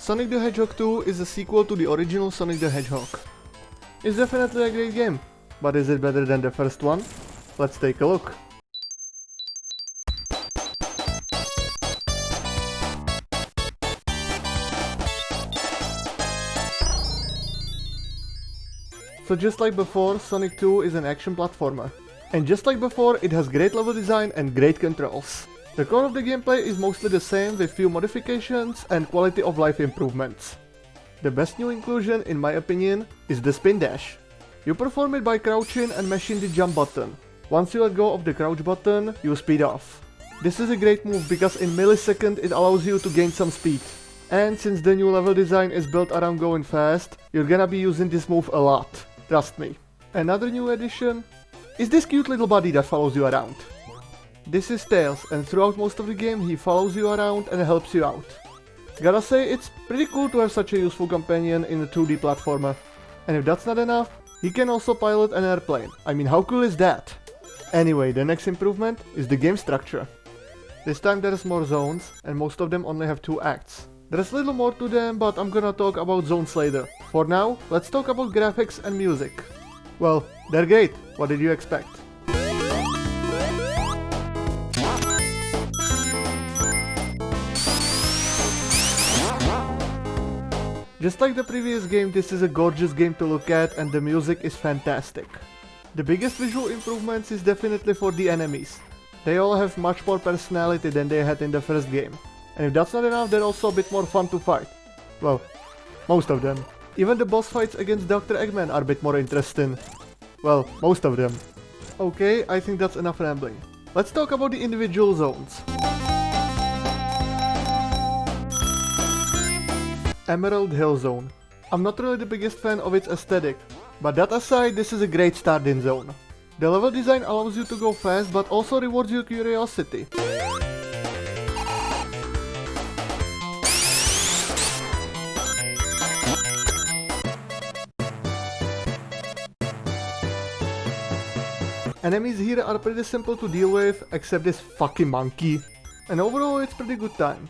Sonic the Hedgehog 2 is a sequel to the original Sonic the Hedgehog. It's definitely a great game, but is it better than the first one? Let's take a look. So just like before, Sonic 2 is an action platformer. And just like before, it has great level design and great controls. The core of the gameplay is mostly the same with few modifications and quality of life improvements. The best new inclusion, in my opinion, is the spin dash. You perform it by crouching and mashing the jump button. Once you let go of the crouch button, you speed off. This is a great move because in milliseconds it allows you to gain some speed. And since the new level design is built around going fast, you're gonna be using this move a lot. Trust me. Another new addition is this cute little buddy that follows you around. This is Tails, and throughout most of the game he follows you around and helps you out. Gotta say, it's pretty cool to have such a useful companion in a 2D platformer. And if that's not enough, he can also pilot an airplane. I mean, how cool is that? Anyway, the next improvement is the game structure. This time there's more zones, and most of them only have 2 acts. There's little more to them, but I'm gonna talk about zones later. For now, let's talk about graphics and music. Well, they're great. What did you expect? Just like the previous game, this is a gorgeous game to look at and the music is fantastic. The biggest visual improvements is definitely for the enemies. They all have much more personality than they had in the first game. And if that's not enough, they're also a bit more fun to fight. Well, most of them. Even the boss fights against Dr. Eggman are a bit more interesting. Well, most of them. Okay, I think that's enough rambling. Let's talk about the individual zones. Emerald Hill Zone. I'm not really the biggest fan of its aesthetic, but that aside, this is a great starting zone. The level design allows you to go fast, but also rewards your curiosity. Enemies here are pretty simple to deal with, except this fucking monkey. And overall it's pretty good time.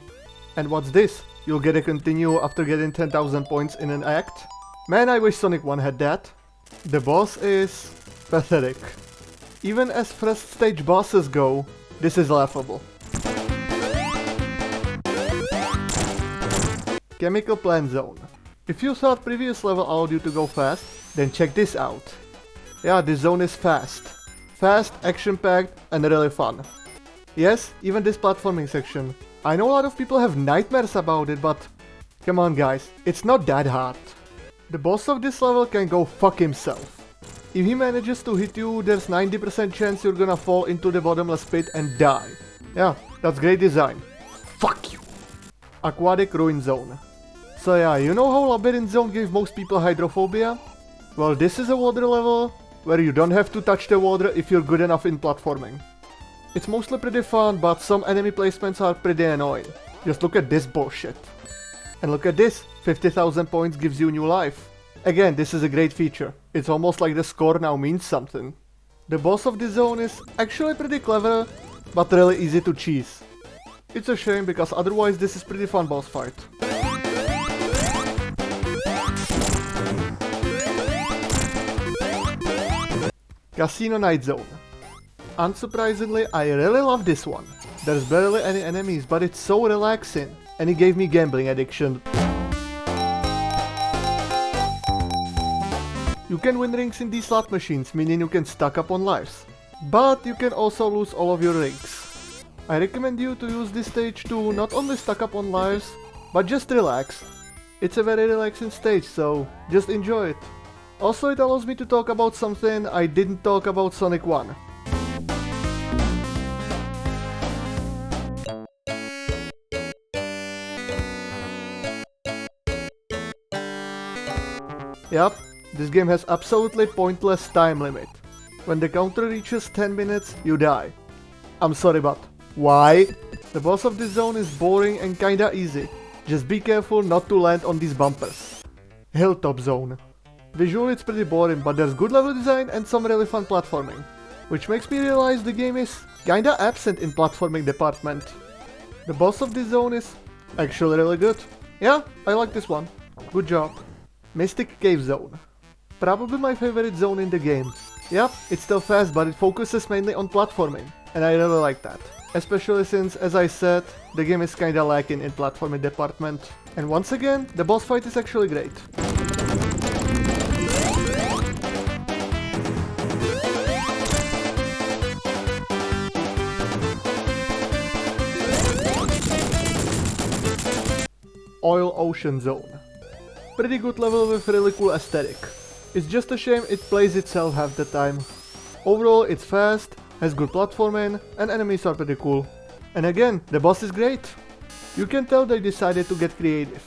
And what's this? You'll get a continue after getting 10,000 points in an act? Man, I wish Sonic 1 had that. The boss is pathetic. Even as first stage bosses go, this is laughable. Chemical Plant Zone. If you thought previous level allowed you to go fast, then check this out. Yeah, this zone is fast. Fast, action-packed, and really fun. Yes, even this platforming section. I know a lot of people have nightmares about it, but come on guys, it's not that hard. The boss of this level can go fuck himself. If he manages to hit you, there's 90% chance you're gonna fall into the bottomless pit and die. Yeah, that's great design. Fuck you! Aquatic Ruin Zone. So yeah, you know how Labyrinth Zone gave most people hydrophobia? Well, this is a water level where you don't have to touch the water if you're good enough in platforming. It's mostly pretty fun, but some enemy placements are pretty annoying. Just look at this bullshit. And look at this, 50,000 points gives you new life. Again, this is a great feature. It's almost like the score now means something. The boss of this zone is actually pretty clever, but really easy to cheese. It's a shame because otherwise this is pretty fun boss fight. Casino Night Zone. Unsurprisingly, I really love this one. There's barely any enemies, but it's so relaxing, and it gave me gambling addiction. You can win rings in these slot machines, meaning you can stack up on lives. But you can also lose all of your rings. I recommend you to use this stage to not only stack up on lives, but just relax. It's a very relaxing stage, so just enjoy it. Also, it allows me to talk about something I didn't talk about Sonic 1. Yup, this game has absolutely pointless time limit. When the counter reaches 10 minutes, you die. I'm sorry, but why? The boss of this zone is boring and kinda easy. Just be careful not to land on these bumpers. Hilltop Zone. Visually it's pretty boring, but there's good level design and some really fun platforming. Which makes me realize the game is kinda absent in platforming department. The boss of this zone is actually really good. Yeah, I like this one. Good job. Mystic Cave Zone. Probably my favorite zone in the game. Yep, it's still fast, but it focuses mainly on platforming, and I really like that. Especially since, as I said, the game is kinda lacking in platforming department. And once again, the boss fight is actually great. Oil Ocean Zone. Pretty good level with really cool aesthetic. It's just a shame it plays itself half the time. Overall it's fast, has good platforming, and enemies are pretty cool. And again, the boss is great. You can tell they decided to get creative.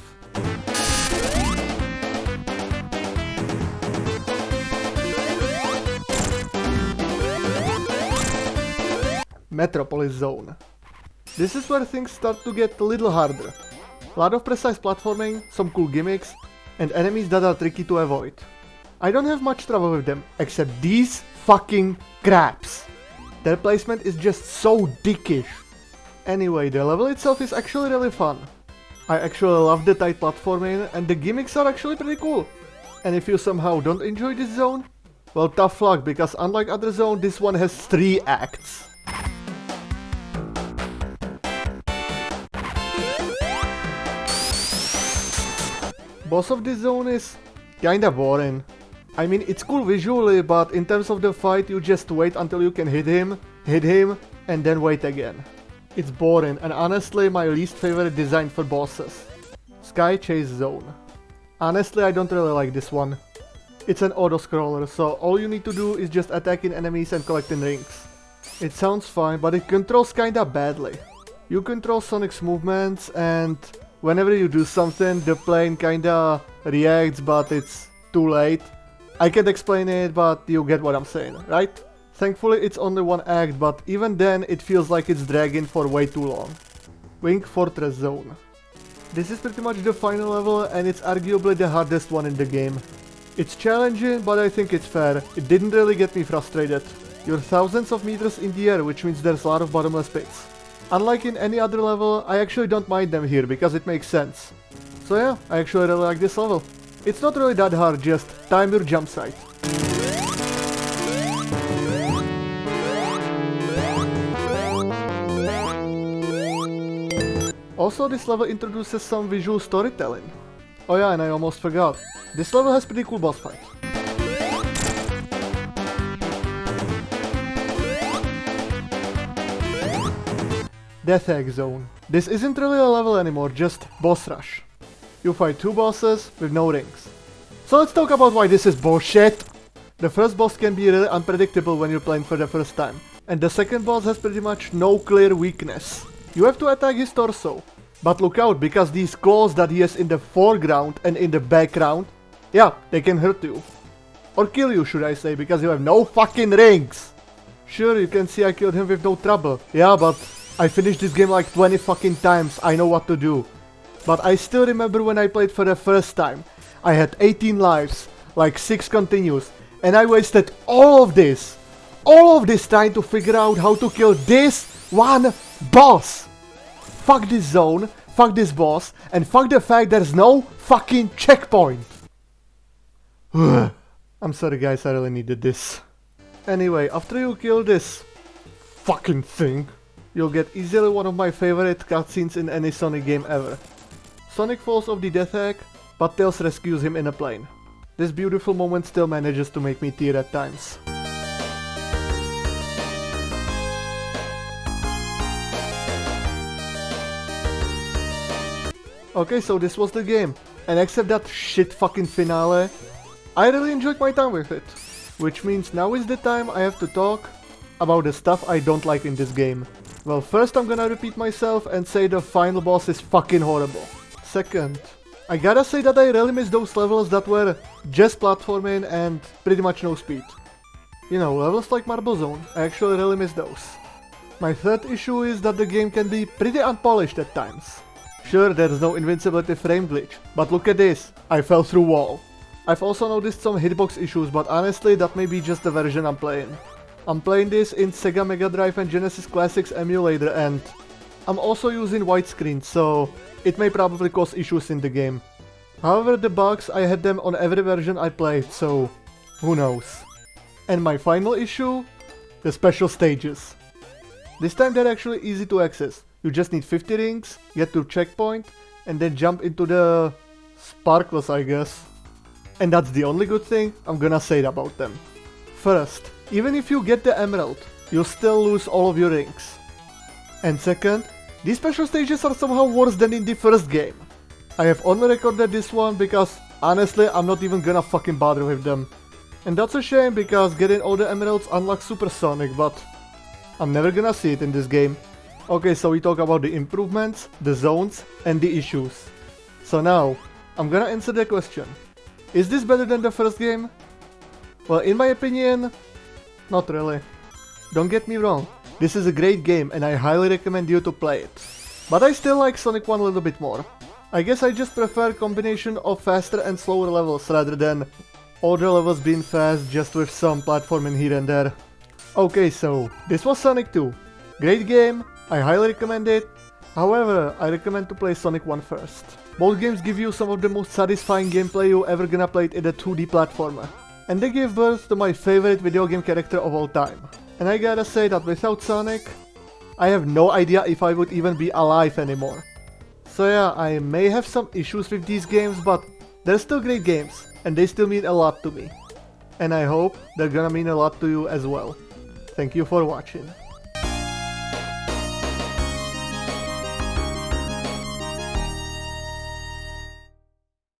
Metropolis Zone. This is where things start to get a little harder. A lot of precise platforming, some cool gimmicks, and enemies that are tricky to avoid. I don't have much trouble with them, except these fucking crabs. Their placement is just so dickish. Anyway, the level itself is actually really fun. I actually love the tight platforming, and the gimmicks are actually pretty cool. And if you somehow don't enjoy this zone, well, tough luck, because unlike other zones, this one has 3 acts. Boss of this zone is kinda boring. I mean, it's cool visually, but in terms of the fight, you just wait until you can hit him, and then wait again. It's boring, and honestly my least favorite design for bosses. Sky Chase Zone. Honestly, I don't really like this one. It's an auto-scroller, so all you need to do is just attacking enemies and collecting rings. It sounds fine, but it controls kinda badly. You control Sonic's movements, and whenever you do something, the plane kinda reacts, but it's too late. I can't explain it, but you get what I'm saying, right? Thankfully it's only 1 act, but even then it feels like it's dragging for way too long. Wing Fortress Zone. This is pretty much the final level, and it's arguably the hardest one in the game. It's challenging, but I think it's fair. It didn't really get me frustrated. You're thousands of meters in the air, which means there's a lot of bottomless pits. Unlike in any other level, I actually don't mind them here, because it makes sense. So yeah, I actually really like this level. It's not really that hard, just time your jump site. Also, this level introduces some visual storytelling. Oh yeah, and I almost forgot. This level has pretty cool boss fight. Death Egg Zone. This isn't really a level anymore, just boss rush. You fight 2 bosses with no rings. So let's talk about why this is bullshit. The first boss can be really unpredictable when you're playing for the first time. And the second boss has pretty much no clear weakness. You have to attack his torso. But look out, because these claws that he has in the foreground and in the background, yeah, they can hurt you. Or kill you, should I say, because you have no fucking rings. Sure, you can see I killed him with no trouble. Yeah, but I finished this game like 20 fucking times, I know what to do. But I still remember when I played for the first time. I had 18 lives, like 6 continues, and I wasted all of this trying to figure out how to kill this one boss. Fuck this zone, fuck this boss, and fuck the fact there's no fucking checkpoint. I'm sorry guys, I really needed this. Anyway, after you kill this fucking thing, you'll get easily one of my favorite cutscenes in any Sonic game ever. Sonic falls off the Death Egg, but Tails rescues him in a plane. This beautiful moment still manages to make me tear at times. Okay, so this was the game, and except that shit fucking finale, I really enjoyed my time with it. Which means now is the time I have to talk about the stuff I don't like in this game. Well, first I'm gonna repeat myself and say the final boss is fucking horrible. Second, I gotta say that I really miss those levels that were just platforming and pretty much no speed. You know, levels like Marble Zone, I actually really miss those. My third issue is that the game can be pretty unpolished at times. Sure, there's no invincibility frame glitch, but look at this, I fell through wall. I've also noticed some hitbox issues, but honestly that may be just the version I'm playing. I'm playing this in Sega Mega Drive and Genesis Classics emulator, and I'm also using widescreen, so it may probably cause issues in the game. However, the bugs, I had them on every version I played, so who knows. And my final issue? The special stages. This time they're actually easy to access. You just need 50 rings, get to checkpoint, and then jump into the sparkles, I guess. And that's the only good thing I'm gonna say about them. First, even if you get the emerald, you'll still lose all of your rings. And second, these special stages are somehow worse than in the first game. I have only recorded this one because honestly I'm not even gonna fucking bother with them. And that's a shame because getting all the emeralds unlocks Super Sonic, but I'm never gonna see it in this game. Okay, so we talk about the improvements, the zones, and the issues. So now, I'm gonna answer the question. Is this better than the first game? Well, in my opinion, not really. Don't get me wrong, this is a great game and I highly recommend you to play it. But I still like Sonic 1 a little bit more. I guess I just prefer combination of faster and slower levels rather than all the levels being fast just with some platforming here and there. Okay, so this was Sonic 2. Great game, I highly recommend it. However, I recommend to play Sonic 1 first. Both games give you some of the most satisfying gameplay you ever gonna play in a 2D platformer. And they give birth to my favorite video game character of all time. And I gotta say that without Sonic, I have no idea if I would even be alive anymore. So yeah, I may have some issues with these games, but they're still great games, and they still mean a lot to me. And I hope they're gonna mean a lot to you as well. Thank you for watching.